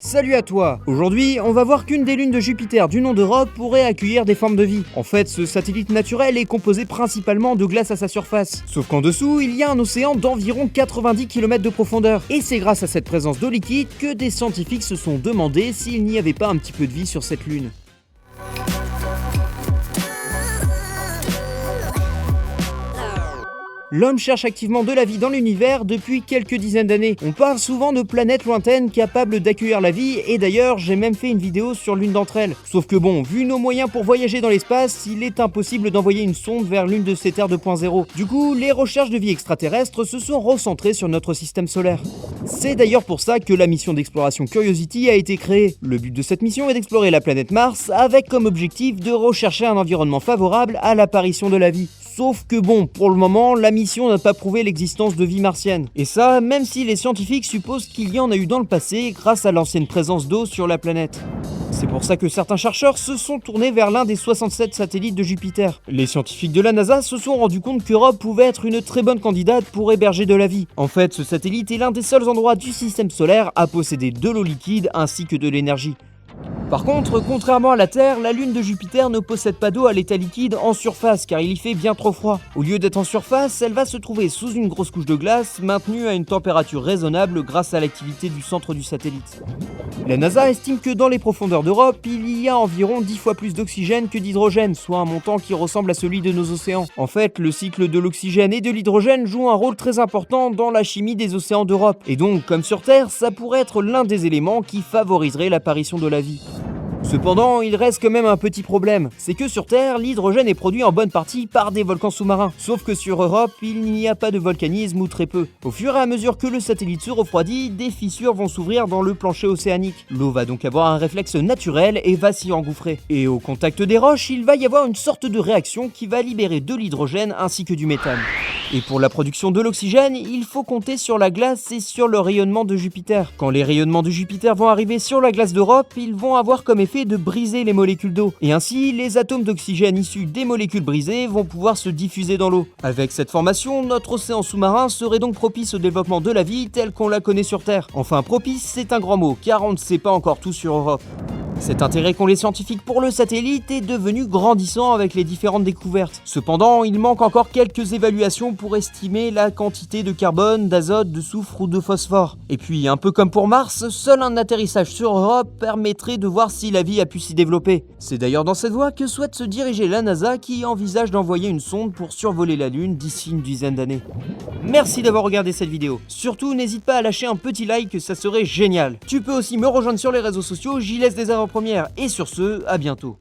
Salut à toi! Aujourd'hui, on va voir qu'une des lunes de Jupiter du nom d'Europe pourrait accueillir des formes de vie. En fait, ce satellite naturel est composé principalement de glace à sa surface. Sauf qu'en dessous, il y a un océan d'environ 90 km de profondeur. Et c'est grâce à cette présence d'eau liquide que des scientifiques se sont demandé s'il n'y avait pas un petit peu de vie sur cette lune. L'homme cherche activement de la vie dans l'univers depuis quelques dizaines d'années. On parle souvent de planètes lointaines capables d'accueillir la vie, et d'ailleurs j'ai même fait une vidéo sur l'une d'entre elles. Sauf que bon, vu nos moyens pour voyager dans l'espace, il est impossible d'envoyer une sonde vers l'une de ces terres 2.0. Du coup, les recherches de vie extraterrestre se sont recentrées sur notre système solaire. C'est d'ailleurs pour ça que la mission d'exploration Curiosity a été créée. Le but de cette mission est d'explorer la planète Mars avec comme objectif de rechercher un environnement favorable à l'apparition de la vie. Sauf que bon, pour le moment, la mission n'a pas prouvé l'existence de vie martienne. Et ça, même si les scientifiques supposent qu'il y en a eu dans le passé grâce à l'ancienne présence d'eau sur la planète. C'est pour ça que certains chercheurs se sont tournés vers l'un des 67 satellites de Jupiter. Les scientifiques de la NASA se sont rendus compte qu'Europe pouvait être une très bonne candidate pour héberger de la vie. En fait, ce satellite est l'un des seuls endroits du système solaire à posséder de l'eau liquide ainsi que de l'énergie. Par contre, contrairement à la Terre, la lune de Jupiter ne possède pas d'eau à l'état liquide en surface car il y fait bien trop froid. Au lieu d'être en surface, elle va se trouver sous une grosse couche de glace maintenue à une température raisonnable grâce à l'activité du centre du satellite. La NASA estime que dans les profondeurs d'Europe, il y a environ 10 fois plus d'oxygène que d'hydrogène, soit un montant qui ressemble à celui de nos océans. En fait, le cycle de l'oxygène et de l'hydrogène joue un rôle très important dans la chimie des océans d'Europe. Et donc, comme sur Terre, ça pourrait être l'un des éléments qui favoriserait l'apparition de la vie. Cependant, il reste quand même un petit problème, c'est que sur Terre, l'hydrogène est produit en bonne partie par des volcans sous-marins. Sauf que sur Europe, il n'y a pas de volcanisme ou très peu. Au fur et à mesure que le satellite se refroidit, des fissures vont s'ouvrir dans le plancher océanique. L'eau va donc avoir un réflexe naturel et va s'y engouffrer. Et au contact des roches, il va y avoir une sorte de réaction qui va libérer de l'hydrogène ainsi que du méthane. Et pour la production de l'oxygène, il faut compter sur la glace et sur le rayonnement de Jupiter. Quand les rayonnements de Jupiter vont arriver sur la glace d'Europe, ils vont avoir comme effet de briser les molécules d'eau. Et ainsi, les atomes d'oxygène issus des molécules brisées vont pouvoir se diffuser dans l'eau. Avec cette formation, notre océan sous-marin serait donc propice au développement de la vie telle qu'on la connaît sur Terre. Enfin, propice, c'est un grand mot, car on ne sait pas encore tout sur Europe. Cet intérêt qu'ont les scientifiques pour le satellite est devenu grandissant avec les différentes découvertes. Cependant, il manque encore quelques évaluations pour estimer la quantité de carbone, d'azote, de soufre ou de phosphore. Et puis, un peu comme pour Mars, seul un atterrissage sur Europe permettrait de voir si la vie a pu s'y développer. C'est d'ailleurs dans cette voie que souhaite se diriger la NASA qui envisage d'envoyer une sonde pour survoler la Lune d'ici une dizaine d'années. Merci d'avoir regardé cette vidéo. Surtout, n'hésite pas à lâcher un petit like, ça serait génial. Tu peux aussi me rejoindre sur les réseaux sociaux, j'y laisse des avant-premières. Et sur ce, à bientôt.